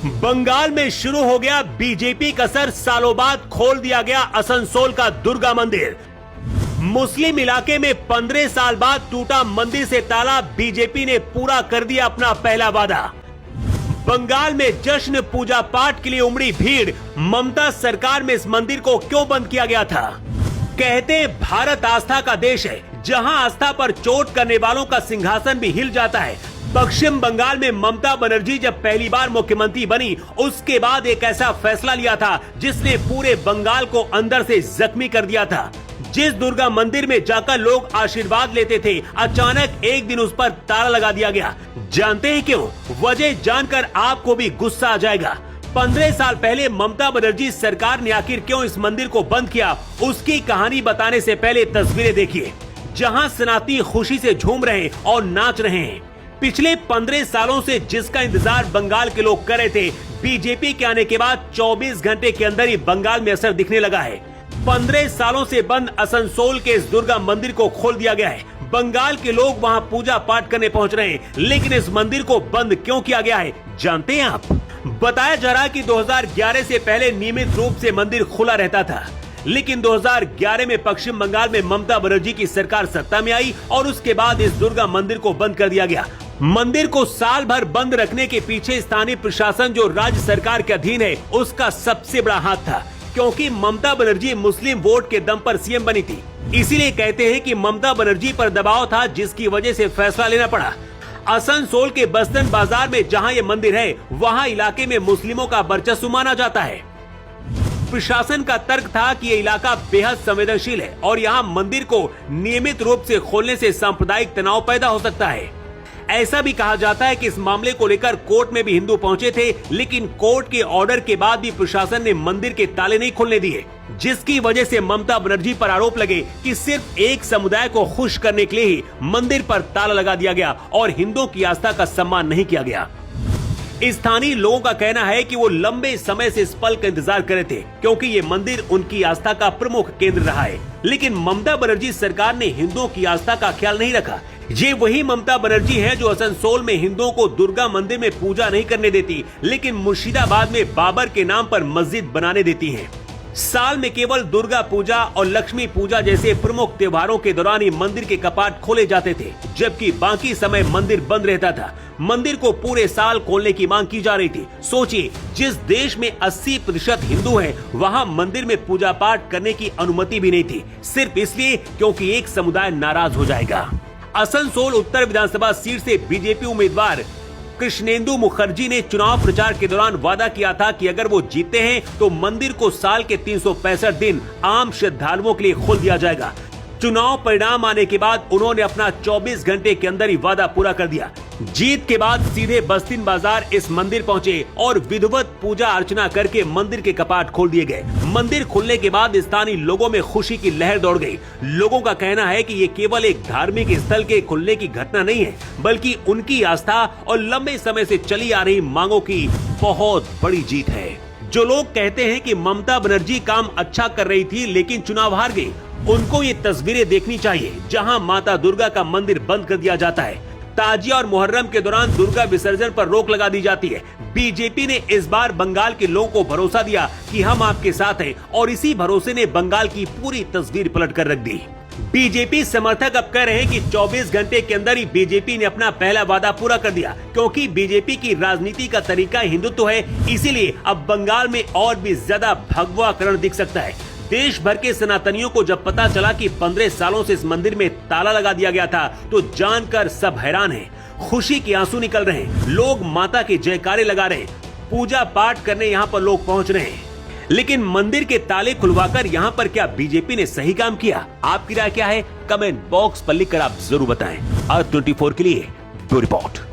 बंगाल में शुरू हो गया बीजेपी का असर, सालों बाद खोल दिया गया आसनसोल का दुर्गा मंदिर। मुस्लिम इलाके में 15 साल बाद टूटा मंदिर से ताला, बीजेपी ने पूरा कर दिया अपना पहला वादा। बंगाल में जश्न पूजा पाठ के लिए उमड़ी भीड़, ममता सरकार में इस मंदिर को क्यों बंद किया गया था? कहते हैं भारत आस्था का देश है, जहां आस्था पर चोट करने वालों का सिंहासन भी हिल जाता है। पश्चिम बंगाल में ममता बनर्जी जब पहली बार मुख्यमंत्री बनी, उसके बाद एक ऐसा फैसला लिया था जिसने पूरे बंगाल को अंदर से जख्मी कर दिया था। जिस दुर्गा मंदिर में जाकर लोग आशीर्वाद लेते थे, अचानक एक दिन उस पर ताला लगा दिया गया। जानते हैं क्यों? वजह जानकर आपको भी गुस्सा आ जाएगा। 15 साल पहले ममता बनर्जी सरकार ने आखिर क्यों इस मंदिर को बंद किया, उसकी कहानी बताने से पहले तस्वीरें देखिए, जहां सनातनी खुशी से झूम रहे और नाच रहे हैं। पिछले 15 सालों से जिसका इंतजार बंगाल के लोग कर रहे थे, बीजेपी के आने के बाद 24 घंटे के अंदर ही बंगाल में असर दिखने लगा है। 15 सालों से बंद आसनसोल के इस दुर्गा मंदिर को खोल दिया गया है। बंगाल के लोग वहां पूजा पाठ करने पहुंच रहे हैं, लेकिन इस मंदिर को बंद क्यों किया गया है, जानते हैं आप? बताया जा रहा है कि 2011 से पहले नियमित रूप से मंदिर खुला रहता था, लेकिन 2011 में पश्चिम बंगाल में ममता बनर्जी की सरकार सत्ता में आई और उसके बाद इस दुर्गा मंदिर को बंद कर दिया गया। मंदिर को साल भर बंद रखने के पीछे स्थानीय प्रशासन जो राज्य सरकार के अधीन है, उसका सबसे बड़ा हाथ था, क्योंकि ममता बनर्जी मुस्लिम वोट के दम पर सीएम बनी थी। इसीलिए कहते हैं कि ममता बनर्जी पर दबाव था, जिसकी वजह से फैसला लेना पड़ा। आसनसोल के बस्तन बाजार में जहां ये मंदिर है, वहां इलाके में मुस्लिमों का वर्चस्व माना जाता है। प्रशासन का तर्क था कि ये इलाका बेहद संवेदनशील है और यहाँ मंदिर को नियमित रूप से खोलने से सांप्रदायिक तनाव पैदा हो सकता है। ऐसा भी कहा जाता है कि इस मामले को लेकर कोर्ट में भी हिंदू पहुंचे थे, लेकिन कोर्ट के ऑर्डर के बाद भी प्रशासन ने मंदिर के ताले नहीं खोलने दिए, जिसकी वजह से ममता बनर्जी पर आरोप लगे कि सिर्फ एक समुदाय को खुश करने के लिए ही मंदिर पर ताला लगा दिया गया और हिंदुओं की आस्था का सम्मान नहीं किया गया। स्थानीय लोगों का कहना है कि वो लंबे समय से इस पल का इंतजार कर रहे थे, क्योंकि ये मंदिर उनकी आस्था का प्रमुख केंद्र रहा है। लेकिन ममता बनर्जी सरकार ने हिंदुओं की आस्था का ख्याल नहीं रखा। ये वही ममता बनर्जी है जो आसनसोल में हिंदुओं को दुर्गा मंदिर में पूजा नहीं करने देती, लेकिन मुर्शिदाबाद में बाबर के नाम पर मस्जिद बनाने देती है। साल में केवल दुर्गा पूजा और लक्ष्मी पूजा जैसे प्रमुख त्योहारों के दौरान ही मंदिर के कपाट खोले जाते थे, जबकि बाकी समय मंदिर बंद रहता था। मंदिर को पूरे साल खोलने की मांग की जा रही थी। सोचिए, जिस देश में 80% हिंदू हैं, वहां मंदिर में पूजा पाठ करने की अनुमति भी नहीं थी, सिर्फ इसलिए क्योंकि एक समुदाय नाराज हो जाएगा। आसनसोल उत्तर विधानसभा सीट से बीजेपी उम्मीदवार कृष्णेंदु मुखर्जी ने चुनाव प्रचार के दौरान वादा किया था कि अगर वो जीते हैं तो मंदिर को साल के 365 दिन आम श्रद्धालुओं के लिए खोल दिया जाएगा। चुनाव परिणाम आने के बाद उन्होंने अपना 24 घंटे के अंदर ही वादा पूरा कर दिया। जीत के बाद सीधे बस्तिन बाजार इस मंदिर पहुंचे और विधिवत पूजा अर्चना करके मंदिर के कपाट खोल दिए गए। मंदिर खुलने के बाद स्थानीय लोगों में खुशी की लहर दौड़ गई। लोगों का कहना है कि ये केवल एक धार्मिक स्थल के खुलने की घटना नहीं है, बल्कि उनकी आस्था और लंबे समय से चली आ रही मांगों की बहुत बड़ी जीत है। जो लोग कहते हैं कि ममता बनर्जी काम अच्छा कर रही थी लेकिन चुनाव हार गई, उनको ये तस्वीरें देखनी चाहिए जहां माता दुर्गा का मंदिर बंद कर दिया जाता है। ताजिया और मुहर्रम के दौरान दुर्गा विसर्जन पर रोक लगा दी जाती है। बीजेपी ने इस बार बंगाल के लोगों को भरोसा दिया कि हम आपके साथ हैं, और इसी भरोसे ने बंगाल की पूरी तस्वीर पलट कर रख दी। बीजेपी समर्थक अब कह रहे हैं कि 24 घंटे के अंदर ही बीजेपी ने अपना पहला वादा पूरा कर दिया, क्योंकि बीजेपी की राजनीति का तरीका हिंदुत्व है। इसीलिए अब बंगाल में और भी ज्यादा भगवाकरण दिख सकता है। देश भर के सनातनियों को जब पता चला कि 15 सालों से इस मंदिर में ताला लगा दिया गया था, तो जानकर सब हैरान हैं। खुशी के आंसू निकल रहे हैं, लोग माता के जयकारे लगा रहे हैं, पूजा पाठ करने यहाँ पर लोग पहुँच रहे हैं। लेकिन मंदिर के ताले खुलवाकर यहाँ पर क्या बीजेपी ने सही काम किया? आपकी राय क्या है? कमेंट बॉक्स पर लिखकर आप जरूर बताएं। आज 24 के लिए ब्यूरो रिपोर्ट।